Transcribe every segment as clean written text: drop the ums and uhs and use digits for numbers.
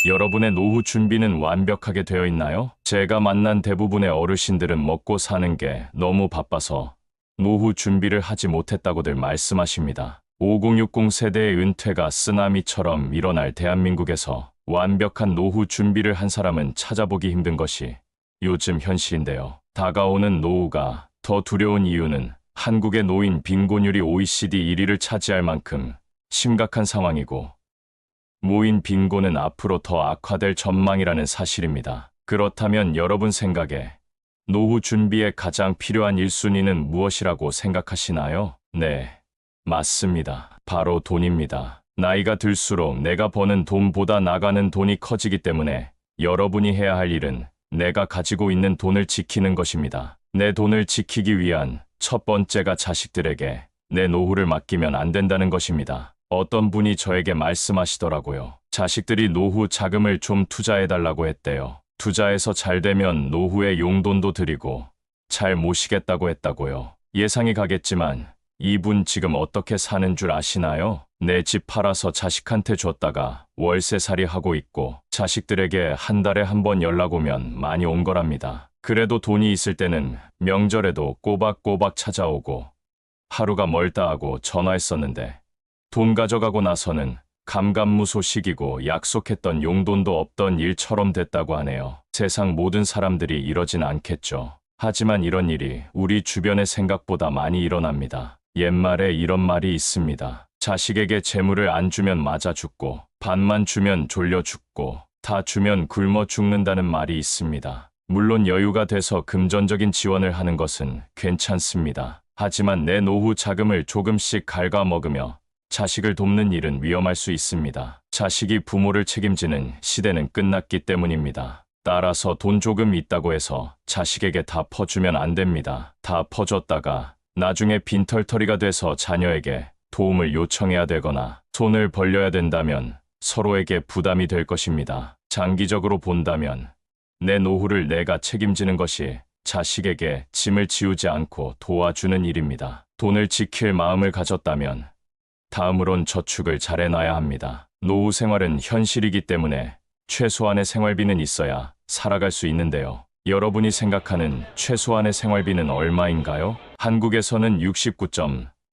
여러분의 노후 준비는 완벽하게 되어 있나요? 제가 만난 대부분의 어르신들은 먹고 사는 게 너무 바빠서 노후 준비를 하지 못했다고들 말씀하십니다. 5060 세대의 은퇴가 쓰나미처럼 일어날 대한민국에서 완벽한 노후 준비를 한 사람은 찾아보기 힘든 것이 요즘 현실인데요. 다가오는 노후가 더 두려운 이유는 한국의 노인 빈곤율이 OECD 1위를 차지할 만큼 심각한 상황이고 노인 빈곤은 앞으로 더 악화될 전망이라는 사실입니다. 그렇다면 여러분 생각에 노후 준비에 가장 필요한 1순위는 무엇이라고 생각하시나요? 네, 맞습니다. 바로 돈입니다. 나이가 들수록 내가 버는 돈보다 나가는 돈이 커지기 때문에 여러분이 해야 할 일은 내가 가지고 있는 돈을 지키는 것입니다. 내 돈을 지키기 위한 첫 번째가 자식들에게 내 노후를 맡기면 안 된다는 것입니다. 어떤 분이 저에게 말씀하시더라고요. 자식들이 노후 자금을 좀 투자해달라고 했대요. 투자해서 잘 되면 노후에 용돈도 드리고 잘 모시겠다고 했다고요. 예상이 가겠지만 이분 지금 어떻게 사는 줄 아시나요? 내 집 팔아서 자식한테 줬다가 월세살이 하고 있고 자식들에게 한 달에 한 번 연락 오면 많이 온 거랍니다. 그래도 돈이 있을 때는 명절에도 꼬박꼬박 찾아오고 하루가 멀다 하고 전화했었는데 돈 가져가고 나서는 감감무소식이고 약속했던 용돈도 없던 일처럼 됐다고 하네요. 세상 모든 사람들이 이러진 않겠죠. 하지만 이런 일이 우리 주변의 생각보다 많이 일어납니다. 옛말에 이런 말이 있습니다. 자식에게 재물을 안 주면 맞아 죽고 반만 주면 졸려 죽고 다 주면 굶어 죽는다는 말이 있습니다. 물론 여유가 돼서 금전적인 지원을 하는 것은 괜찮습니다. 하지만 내 노후 자금을 조금씩 갉아먹으며 자식을 돕는 일은 위험할 수 있습니다. 자식이 부모를 책임지는 시대는 끝났기 때문입니다. 따라서 돈 조금 있다고 해서 자식에게 다 퍼주면 안 됩니다. 다 퍼줬다가 나중에 빈털터리가 돼서 자녀에게 도움을 요청해야 되거나 손을 벌려야 된다면 서로에게 부담이 될 것입니다. 장기적으로 본다면 내 노후를 내가 책임지는 것이 자식에게 짐을 지우지 않고 도와주는 일입니다. 돈을 지킬 마음을 가졌다면 다음으론 저축을 잘 해놔야 합니다. 노후 생활은 현실이기 때문에 최소한의 생활비는 있어야 살아갈 수 있는데요. 여러분이 생각하는 최소한의 생활비는 얼마인가요? 한국에서는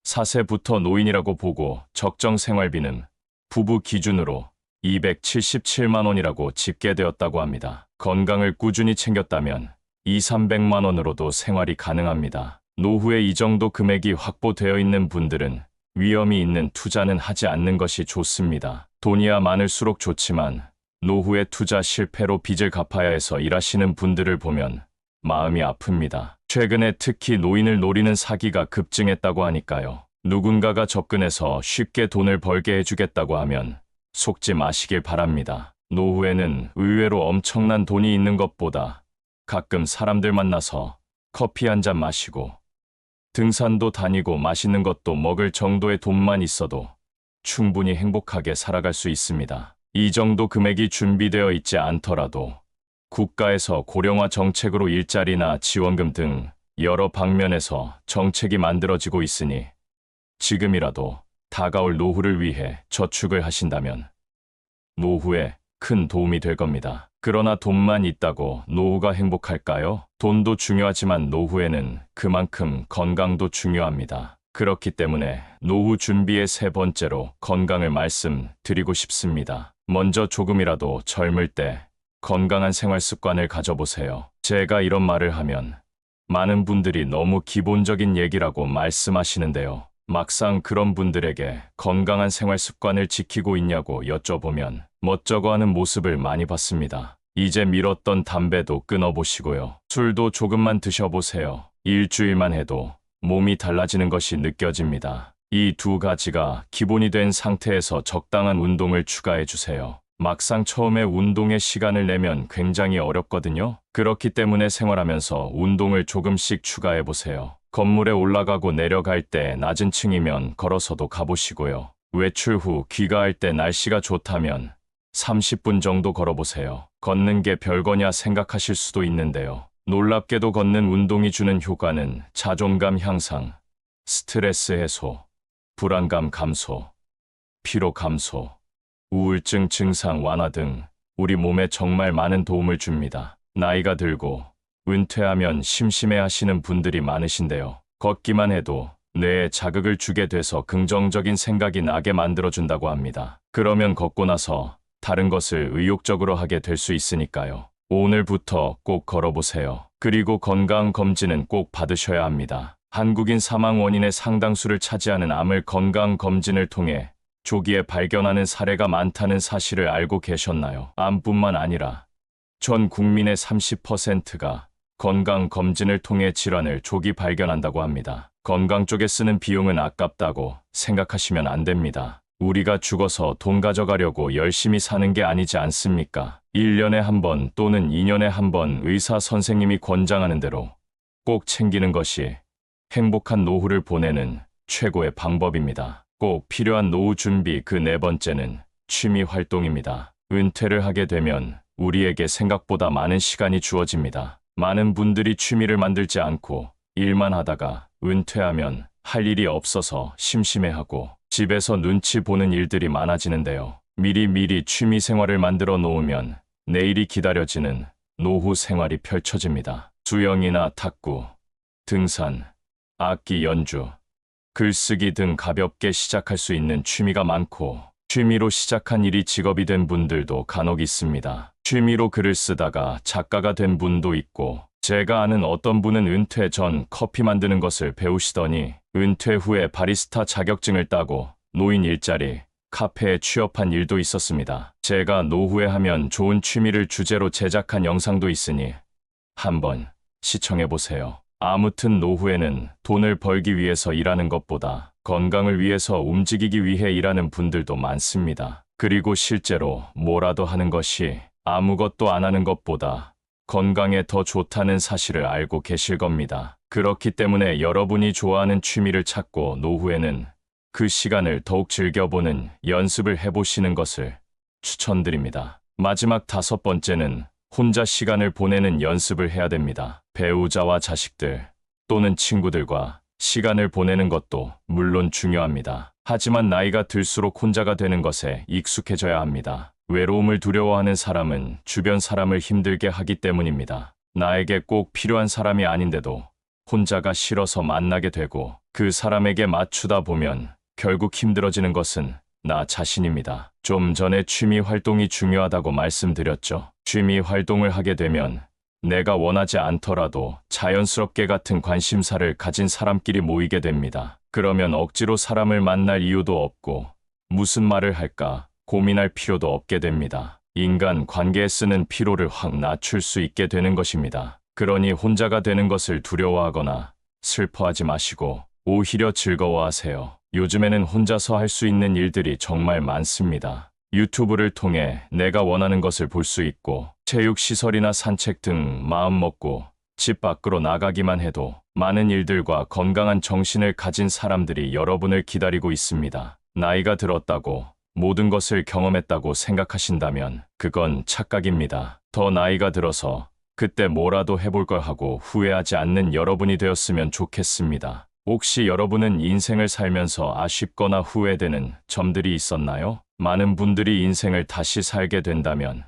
69.4세부터 노인이라고 보고 적정 생활비는 부부 기준으로 277만 원이라고 집계되었다고 합니다. 건강을 꾸준히 챙겼다면 200~300만 원으로도 생활이 가능합니다. 노후에 이 정도 금액이 확보되어 있는 분들은 위험이 있는 투자는 하지 않는 것이 좋습니다. 돈이야 많을수록 좋지만 노후에 투자 실패로 빚을 갚아야 해서 일하시는 분들을 보면 마음이 아픕니다. 최근에 특히 노인을 노리는 사기가 급증했다고 하니까요. 누군가가 접근해서 쉽게 돈을 벌게 해주겠다고 하면 속지 마시길 바랍니다. 노후에는 의외로 엄청난 돈이 있는 것보다 가끔 사람들 만나서 커피 한 잔 마시고 등산도 다니고 맛있는 것도 먹을 정도의 돈만 있어도 충분히 행복하게 살아갈 수 있습니다. 이 정도 금액이 준비되어 있지 않더라도 국가에서 고령화 정책으로 일자리나 지원금 등 여러 방면에서 정책이 만들어지고 있으니 지금이라도 다가올 노후를 위해 저축을 하신다면 노후에 큰 도움이 될 겁니다. 그러나 돈만 있다고 노후가 행복할까요? 돈도 중요하지만 노후에는 그만큼 건강도 중요합니다. 그렇기 때문에 노후 준비의 세 번째로 건강을 말씀드리고 싶습니다. 먼저 조금이라도 젊을 때 건강한 생활 습관을 가져보세요. 제가 이런 말을 하면 많은 분들이 너무 기본적인 얘기라고 말씀하시는데요. 막상 그런 분들에게 건강한 생활 습관을 지키고 있냐고 여쭤보면 멋쩍어하는 모습을 많이 봤습니다. 이제 미뤘던 담배도 끊어보시고요. 술도 조금만 드셔보세요. 일주일만 해도 몸이 달라지는 것이 느껴집니다. 이 두 가지가 기본이 된 상태에서 적당한 운동을 추가해주세요. 막상 처음에 운동에 시간을 내면 굉장히 어렵거든요. 그렇기 때문에 생활하면서 운동을 조금씩 추가해보세요. 건물에 올라가고 내려갈 때 낮은 층이면 걸어서도 가보시고요. 외출 후 귀가할 때 날씨가 좋다면 30분 정도 걸어보세요. 걷는 게 별거냐 생각하실 수도 있는데요. 놀랍게도 걷는 운동이 주는 효과는 자존감 향상, 스트레스 해소, 불안감 감소, 피로 감소, 우울증 증상 완화 등 우리 몸에 정말 많은 도움을 줍니다. 나이가 들고 은퇴하면 심심해 하시는 분들이 많으신데요. 걷기만 해도 뇌에 자극을 주게 돼서 긍정적인 생각이 나게 만들어준다고 합니다. 그러면 걷고 나서 다른 것을 의욕적으로 하게 될 수 있으니까요. 오늘부터 꼭 걸어보세요. 그리고 건강검진은 꼭 받으셔야 합니다. 한국인 사망 원인의 상당수를 차지하는 암을 건강검진을 통해 조기에 발견하는 사례가 많다는 사실을 알고 계셨나요? 암뿐만 아니라 전 국민의 30%가 건강검진을 통해 질환을 조기 발견한다고 합니다. 건강 쪽에 쓰는 비용은 아깝다고 생각하시면 안 됩니다. 우리가 죽어서 돈 가져가려고 열심히 사는 게 아니지 않습니까? 1년에 한 번 또는 2년에 한 번 의사 선생님이 권장하는 대로 꼭 챙기는 것이 행복한 노후를 보내는 최고의 방법입니다. 꼭 필요한 노후 준비 그 네 번째는 취미 활동입니다. 은퇴를 하게 되면 우리에게 생각보다 많은 시간이 주어집니다. 많은 분들이 취미를 만들지 않고 일만 하다가 은퇴하면 할 일이 없어서 심심해하고 집에서 눈치 보는 일들이 많아지는데요. 미리미리 취미 생활을 만들어 놓으면 내일이 기다려지는 노후 생활이 펼쳐집니다. 수영이나 탁구, 등산, 악기 연주, 글쓰기 등 가볍게 시작할 수 있는 취미가 많고 취미로 시작한 일이 직업이 된 분들도 간혹 있습니다. 취미로 글을 쓰다가 작가가 된 분도 있고 제가 아는 어떤 분은 은퇴 전 커피 만드는 것을 배우시더니 은퇴 후에 바리스타 자격증을 따고 노인 일자리, 카페에 취업한 일도 있었습니다. 제가 노후에 하면 좋은 취미를 주제로 제작한 영상도 있으니 한번 시청해보세요. 아무튼 노후에는 돈을 벌기 위해서 일하는 것보다 건강을 위해서 움직이기 위해 일하는 분들도 많습니다. 그리고 실제로 뭐라도 하는 것이 아무것도 안 하는 것보다 건강에 더 좋다는 사실을 알고 계실 겁니다. 그렇기 때문에 여러분이 좋아하는 취미를 찾고 노후에는 그 시간을 더욱 즐겨보는 연습을 해보시는 것을 추천드립니다. 마지막 다섯 번째는 혼자 시간을 보내는 연습을 해야 됩니다. 배우자와 자식들 또는 친구들과 시간을 보내는 것도 물론 중요합니다. 하지만 나이가 들수록 혼자가 되는 것에 익숙해져야 합니다. 외로움을 두려워하는 사람은 주변 사람을 힘들게 하기 때문입니다. 나에게 꼭 필요한 사람이 아닌데도 혼자가 싫어서 만나게 되고 그 사람에게 맞추다 보면 결국 힘들어지는 것은 나 자신입니다. 좀 전에 취미 활동이 중요하다고 말씀드렸죠. 취미 활동을 하게 되면 내가 원하지 않더라도 자연스럽게 같은 관심사를 가진 사람끼리 모이게 됩니다. 그러면 억지로 사람을 만날 이유도 없고 무슨 말을 할까 고민할 필요도 없게 됩니다. 인간 관계에 쓰는 피로를 확 낮출 수 있게 되는 것입니다. 그러니 혼자가 되는 것을 두려워하거나 슬퍼하지 마시고 오히려 즐거워하세요. 요즘에는 혼자서 할 수 있는 일들이 정말 많습니다. 유튜브를 통해 내가 원하는 것을 볼 수 있고 체육시설이나 산책 등 마음 먹고 집 밖으로 나가기만 해도 많은 일들과 건강한 정신을 가진 사람들이 여러분을 기다리고 있습니다. 나이가 들었다고 모든 것을 경험했다고 생각하신다면 그건 착각입니다. 더 나이가 들어서 그때 뭐라도 해볼 걸 하고 후회하지 않는 여러분이 되었으면 좋겠습니다. 혹시 여러분은 인생을 살면서 아쉽거나 후회되는 점들이 있었나요? 많은 분들이 인생을 다시 살게 된다면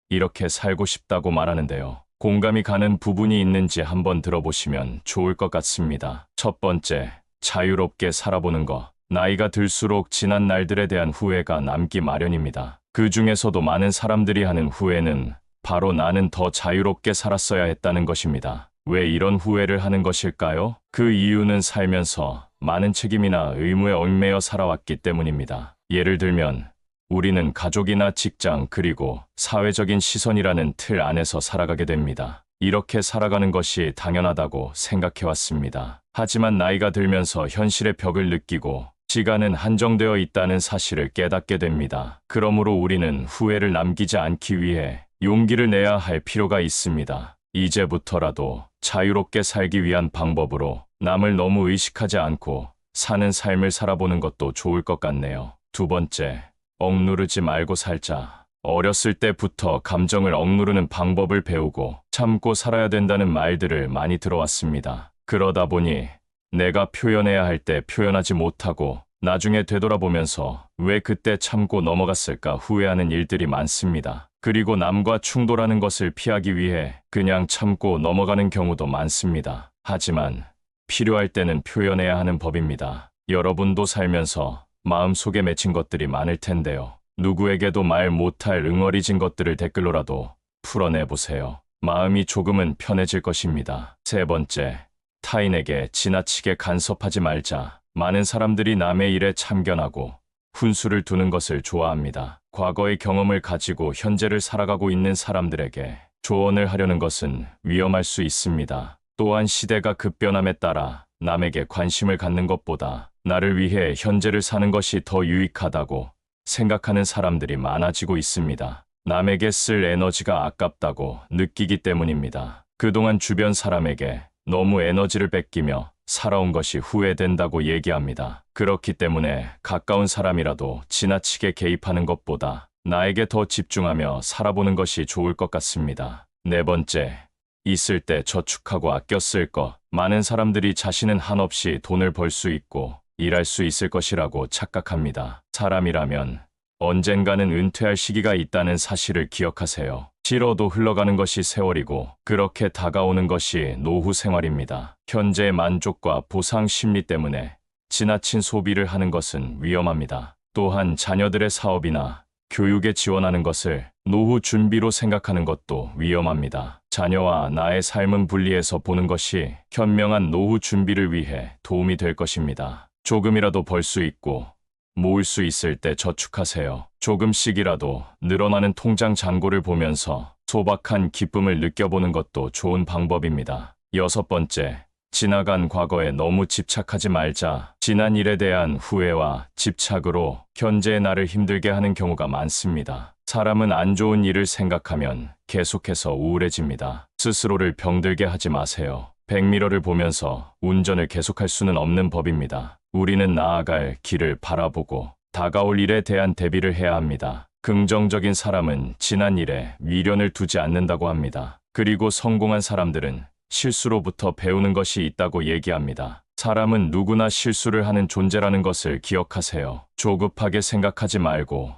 이렇게 살고 싶다고 말하는데요. 공감이 가는 부분이 있는지 한번 들어보시면 좋을 것 같습니다. 첫 번째, 자유롭게 살아보는 것. 나이가 들수록 지난 날들에 대한 후회가 남기 마련입니다. 그 중에서도 많은 사람들이 하는 후회는 바로 나는 더 자유롭게 살았어야 했다는 것입니다. 왜 이런 후회를 하는 것일까요? 그 이유는 살면서 많은 책임이나 의무에 얽매여 살아왔기 때문입니다. 예를 들면 우리는 가족이나 직장 그리고 사회적인 시선이라는 틀 안에서 살아가게 됩니다. 이렇게 살아가는 것이 당연하다고 생각해왔습니다. 하지만 나이가 들면서 현실의 벽을 느끼고 시간은 한정되어 있다는 사실을 깨닫게 됩니다. 그러므로 우리는 후회를 남기지 않기 위해 용기를 내야 할 필요가 있습니다. 이제부터라도 자유롭게 살기 위한 방법으로 남을 너무 의식하지 않고 사는 삶을 살아보는 것도 좋을 것 같네요. 두 번째, 억누르지 말고 살자. 어렸을 때부터 감정을 억누르는 방법을 배우고 참고 살아야 된다는 말들을 많이 들어왔습니다. 그러다 보니 내가 표현해야 할 때 표현하지 못하고 나중에 되돌아보면서 왜 그때 참고 넘어갔을까 후회하는 일들이 많습니다. 그리고 남과 충돌하는 것을 피하기 위해 그냥 참고 넘어가는 경우도 많습니다. 하지만 필요할 때는 표현해야 하는 법입니다. 여러분도 살면서 마음속에 맺힌 것들이 많을 텐데요. 누구에게도 말 못할 응어리진 것들을 댓글로라도 풀어내보세요. 마음이 조금은 편해질 것입니다. 세 번째, 타인에게 지나치게 간섭하지 말자. 많은 사람들이 남의 일에 참견하고 훈수를 두는 것을 좋아합니다. 과거의 경험을 가지고 현재를 살아가고 있는 사람들에게 조언을 하려는 것은 위험할 수 있습니다. 또한 시대가 급변함에 따라 남에게 관심을 갖는 것보다 나를 위해 현재를 사는 것이 더 유익하다고 생각하는 사람들이 많아지고 있습니다. 남에게 쓸 에너지가 아깝다고 느끼기 때문입니다. 그동안 주변 사람에게 너무 에너지를 뺏기며 살아온 것이 후회된다고 얘기합니다. 그렇기 때문에 가까운 사람이라도 지나치게 개입하는 것보다 나에게 더 집중하며 살아보는 것이 좋을 것 같습니다. 네 번째, 있을 때 저축하고 아껴 쓸 것. 많은 사람들이 자신은 한없이 돈을 벌 수 있고 일할 수 있을 것이라고 착각합니다. 사람이라면 언젠가는 은퇴할 시기가 있다는 사실을 기억하세요. 싫어도 흘러가는 것이 세월이고 그렇게 다가오는 것이 노후 생활입니다. 현재의 만족과 보상 심리 때문에 지나친 소비를 하는 것은 위험합니다. 또한 자녀들의 사업이나 교육에 지원하는 것을 노후 준비로 생각하는 것도 위험합니다. 자녀와 나의 삶은 분리해서 보는 것이 현명한 노후 준비를 위해 도움이 될 것입니다. 조금이라도 벌 수 있고 모을 수 있을 때 저축하세요. 조금씩이라도 늘어나는 통장 잔고를 보면서 소박한 기쁨을 느껴보는 것도 좋은 방법입니다. 여섯 번째, 지나간 과거에 너무 집착하지 말자. 지난 일에 대한 후회와 집착으로 현재의 나를 힘들게 하는 경우가 많습니다. 사람은 안 좋은 일을 생각하면 계속해서 우울해집니다. 스스로를 병들게 하지 마세요. 백미러를 보면서 운전을 계속할 수는 없는 법입니다. 우리는 나아갈 길을 바라보고 다가올 일에 대한 대비를 해야 합니다. 긍정적인 사람은 지난 일에 미련을 두지 않는다고 합니다. 그리고 성공한 사람들은 실수로부터 배우는 것이 있다고 얘기합니다. 사람은 누구나 실수를 하는 존재라는 것을 기억하세요. 조급하게 생각하지 말고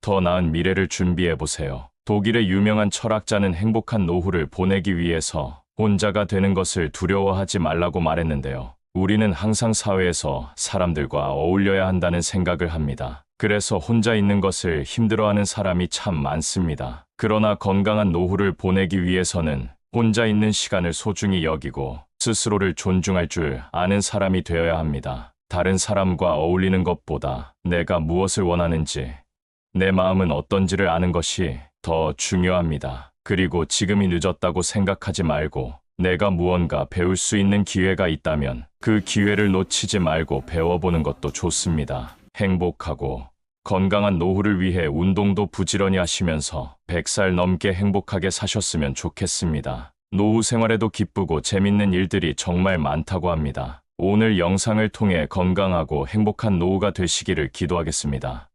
더 나은 미래를 준비해보세요. 독일의 유명한 철학자는 행복한 노후를 보내기 위해서 혼자가 되는 것을 두려워하지 말라고 말했는데요. 우리는 항상 사회에서 사람들과 어울려야 한다는 생각을 합니다. 그래서 혼자 있는 것을 힘들어하는 사람이 참 많습니다. 그러나 건강한 노후를 보내기 위해서는 혼자 있는 시간을 소중히 여기고 스스로를 존중할 줄 아는 사람이 되어야 합니다. 다른 사람과 어울리는 것보다 내가 무엇을 원하는지, 내 마음은 어떤지를 아는 것이 더 중요합니다. 그리고 지금이 늦었다고 생각하지 말고 내가 무언가 배울 수 있는 기회가 있다면 그 기회를 놓치지 말고 배워보는 것도 좋습니다. 행복하고 건강한 노후를 위해 운동도 부지런히 하시면서 100살 넘게 행복하게 사셨으면 좋겠습니다. 노후 생활에도 기쁘고 재밌는 일들이 정말 많다고 합니다. 오늘 영상을 통해 건강하고 행복한 노후가 되시기를 기도하겠습니다.